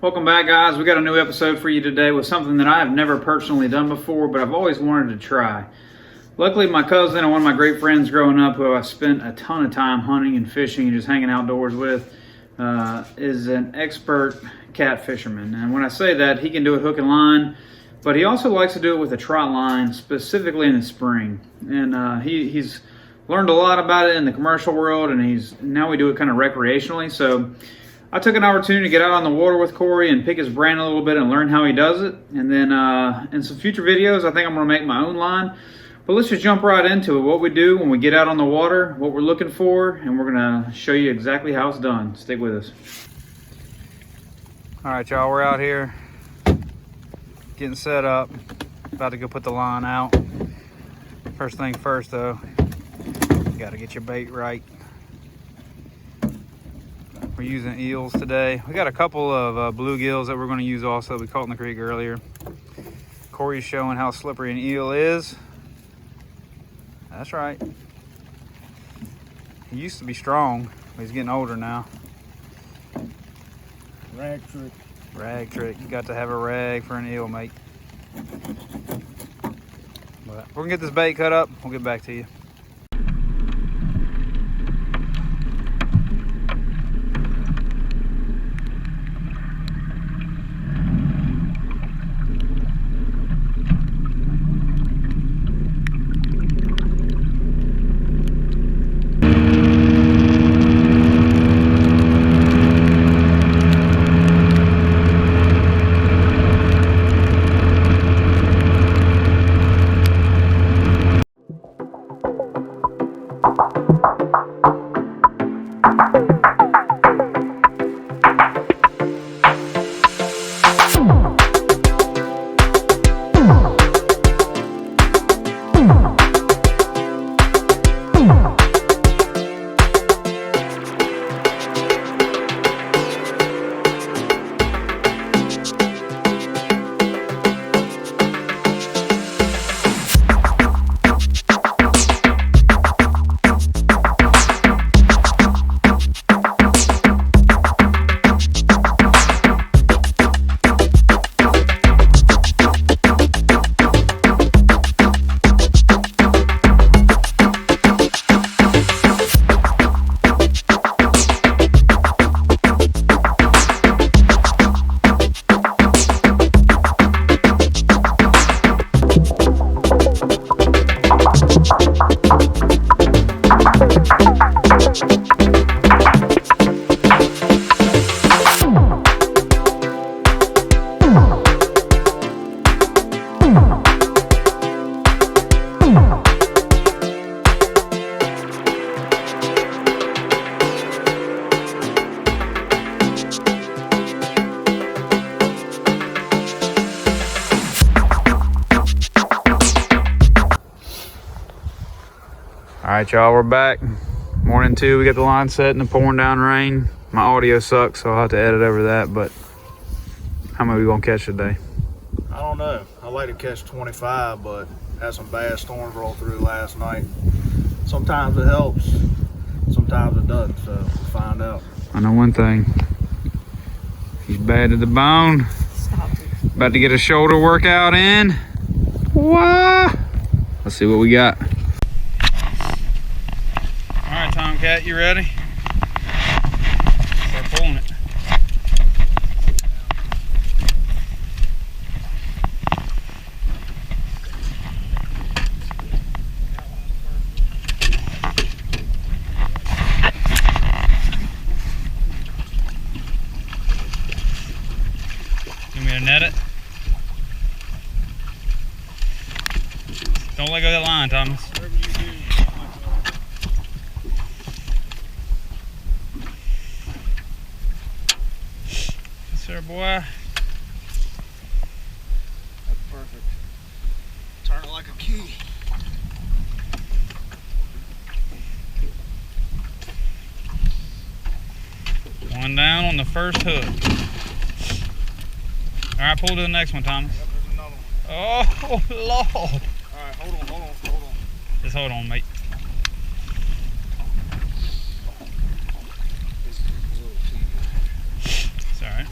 Welcome back, guys. We got a new episode for you today with something that I have never personally done before, but I've always wanted to try. Luckily, my cousin and one of my great friends growing up, who I spent a ton of time hunting and fishing and just hanging outdoors with, is an expert cat fisherman. And when I say that, he can do it hook and line, but he also likes to do it with a trot line, specifically in the spring. And he's learned a lot about it in the commercial world, and now we do it kind of recreationally. So I took an opportunity to get out on the water with Khoury and pick his brain a little bit and learn how he does it. And then in some future videos, I think I'm going to make my own line. But let's just jump right into it. What we do when we get out on the water, what we're looking for, and we're going to show you exactly how it's done. Stick with us. All right, y'all, we're out here getting set up. About to go put the line out. First thing first, though, you got to get your bait right. We're using eels today. We got a couple of bluegills that we're going to use also. We caught in the creek earlier. Khoury's showing how slippery an eel is. That's right. He used to be strong, but he's getting older now. Rag trick. Rag trick. You got to have a rag for an eel, mate. But we're going to get this bait cut up. We'll get back to you. All right, y'all, we're back. Morning 2, we got the line set and the pouring down rain. My audio sucks, so I'll have to edit over that, but how many are we gonna catch today? I don't know. I like to catch 25, but had some bad storms roll through last night. Sometimes it helps, sometimes it doesn't, so we'll find out. I know one thing. He's bad to the bone. Stop it. About to get a shoulder workout in. Wah! Let's see what we got. All right, Tomcat, you ready? Start pulling it. You want me to net it? Don't let go of that line, Thomas. There, boy. That's perfect. Turn it like a key. One down on the first hook. All right, pull to the next one, Thomas. Yep, there's another one. Oh, Lord. All right, hold on. Just hold on, mate. It's all right.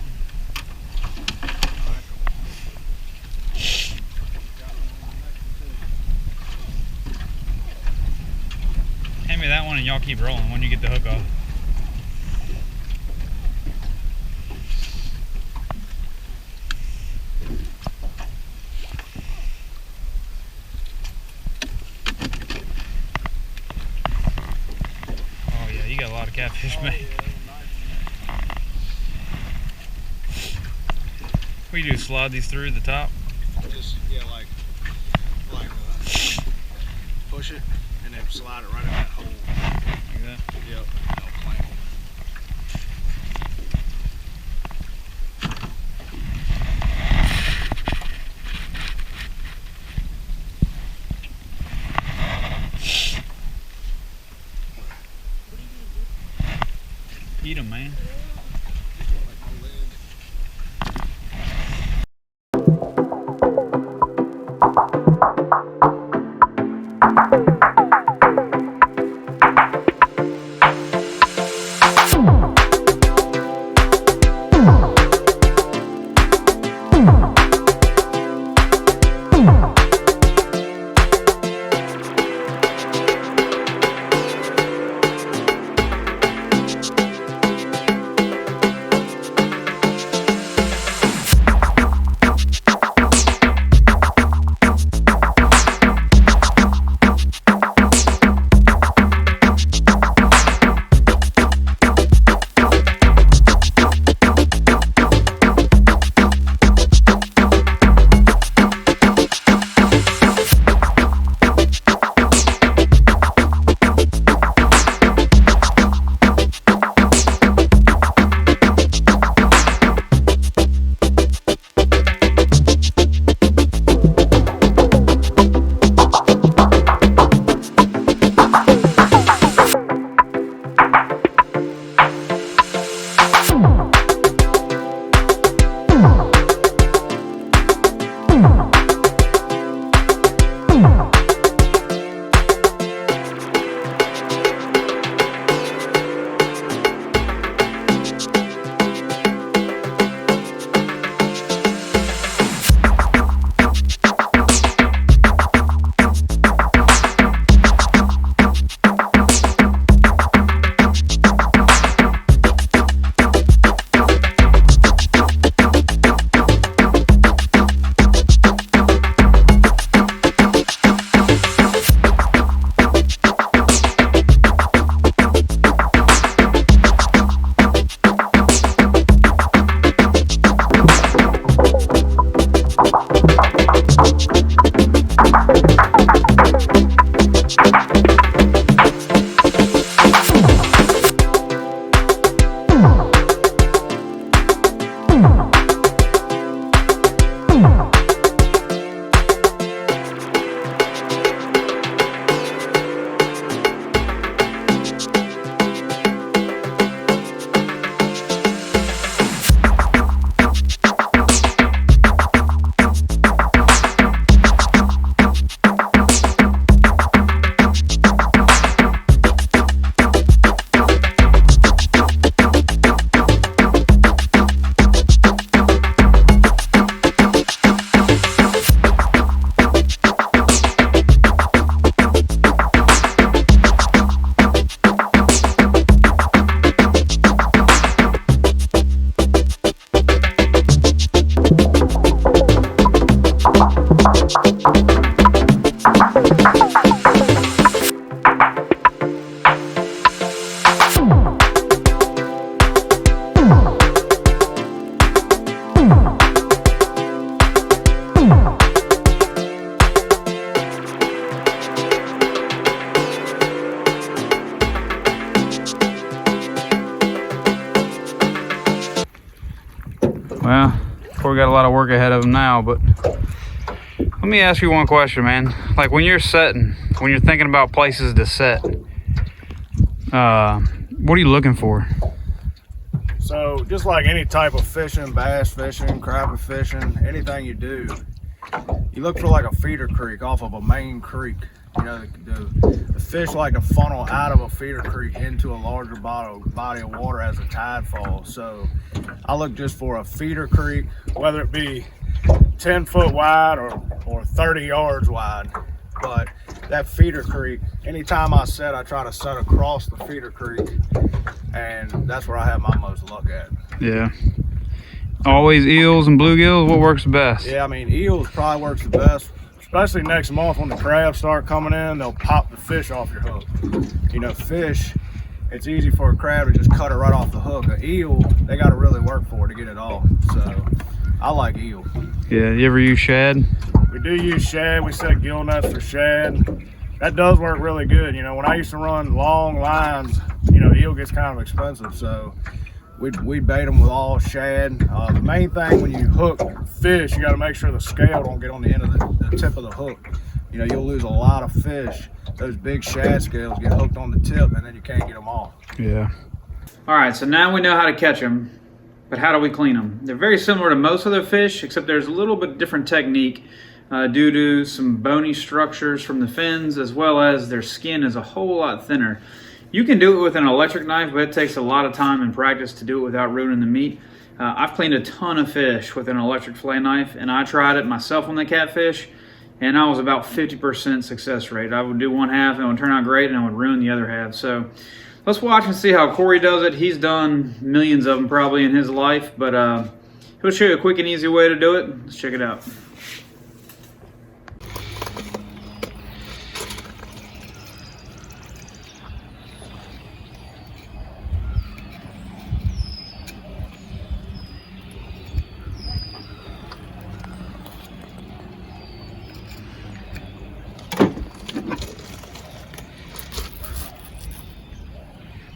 going and y'all keep rolling when you get the hook off. Oh yeah, you got a lot of catfish, man. Yeah, nice. What do you do, slide these through the top? Just, yeah, like push it and then slide it right in that hole. Like that? Yep, and they'll clamp. Eat them, man. Well, Khoury got a lot of work ahead of him now, but let me ask you one question, man. Like when you're setting, when you're thinking about places to set, what are you looking for? So just like any type of fishing, bass fishing, crappie fishing, anything you do, you look for like a feeder creek off of a main creek. You know, the fish like to funnel out of a feeder creek into a larger body of water as the tide falls. So I look just for a feeder creek, whether it be 10 foot wide or 30 yards wide. But that feeder creek, anytime I set, I try to set across the feeder creek, and that's where I have my most luck at. Yeah. Always eels and bluegills? What works best? Yeah, I mean, eels probably works the best, especially next month when the crabs start coming in. They'll pop the fish off your hook. You know, fish, it's easy for a crab to just cut it right off the hook. An eel, they got to really work for it to get it off. So I like eel. Yeah, you ever use shad? We do use shad. We set gill nuts for shad. That does work really good. You know, when I used to run long lines, you know, eel gets kind of expensive, so we bait them with all shad. The main thing when you hook fish, you got to make sure the scale don't get on the end of the tip of the hook. You know, you'll lose a lot of fish. Those big shad scales get hooked on the tip, and then you can't get them off. Yeah. All right, so now we know how to catch them, but how do we clean them? They're very similar to most other fish, except there's a little bit different technique due to some bony structures from the fins, as well as their skin is a whole lot thinner. You can do it with an electric knife, but it takes a lot of time and practice to do it without ruining the meat. I've cleaned a ton of fish with an electric fillet knife, and I tried it myself on the catfish, and I was about 50% success rate. I would do one half, and it would turn out great, and I would ruin the other half. So let's watch and see how Khoury does it. He's done millions of them probably in his life, but he'll show you a quick and easy way to do it. Let's check it out.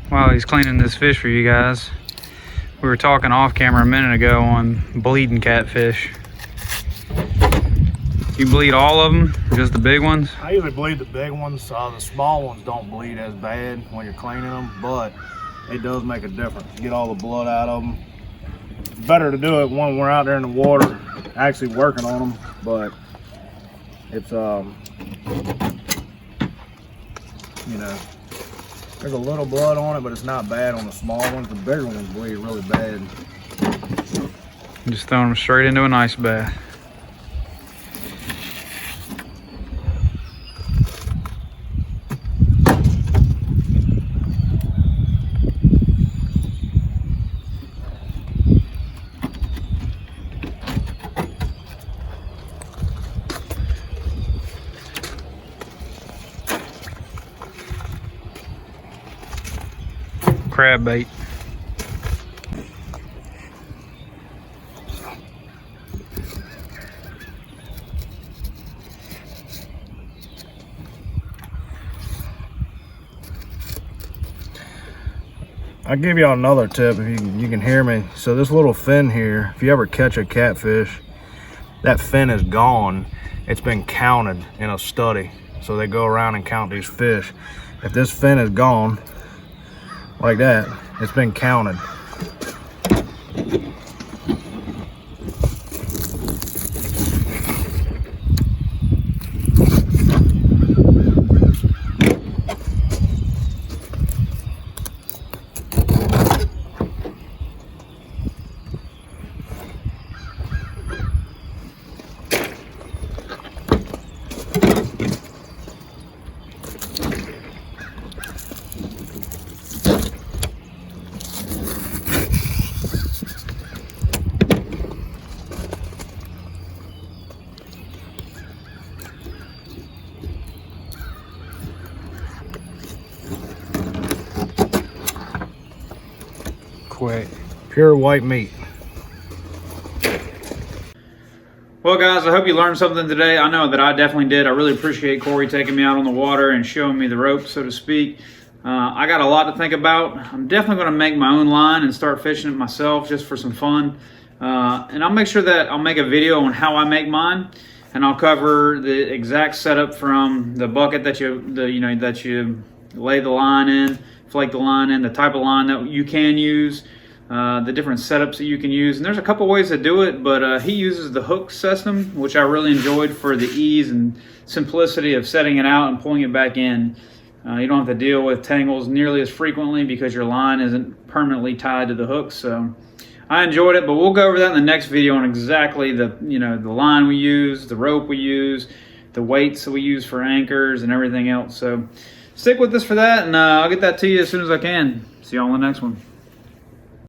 While he's cleaning this fish for you guys, we were talking off camera a minute ago on bleeding catfish. You bleed all of them, just the big ones? I usually bleed the big ones. The small ones don't bleed as bad when you're cleaning them, but it does make a difference. Get all the blood out of them. It's better to do it when we're out there in the water actually working on them, but it's you know, there's a little blood on it, but it's not bad on the small ones. The bigger ones bleed really bad. Just throwing them straight into an ice bath. Crab bait. I'll give y'all another tip if you can hear me. So this little fin here, if you ever catch a catfish, that fin is gone. It's been counted in a study. So they go around and count these fish. If this fin is gone, like that, it's been counted. Quick. Pure white meat. Well guys, I hope you learned something today. I know that I definitely did. I really appreciate Khoury taking me out on the water and showing me the ropes, so to speak. I got a lot to think about. I'm definitely going to make my own line and start fishing it myself just for some fun. And I'll make sure that I'll make a video on how I make mine, and I'll cover the exact setup from the bucket that you lay the line in, flake the line in, the type of line that you can use, the different setups that you can use. And there's a couple ways to do it, but he uses the hook system, which I really enjoyed for the ease and simplicity of setting it out and pulling it back in. You don't have to deal with tangles nearly as frequently because your line isn't permanently tied to the hook. So I enjoyed it, but we'll go over that in the next video on exactly the line we use, the rope we use, the weights that we use for anchors and everything else. So stick with us for that, and I'll get that to you as soon as I can. See y'all on the next one.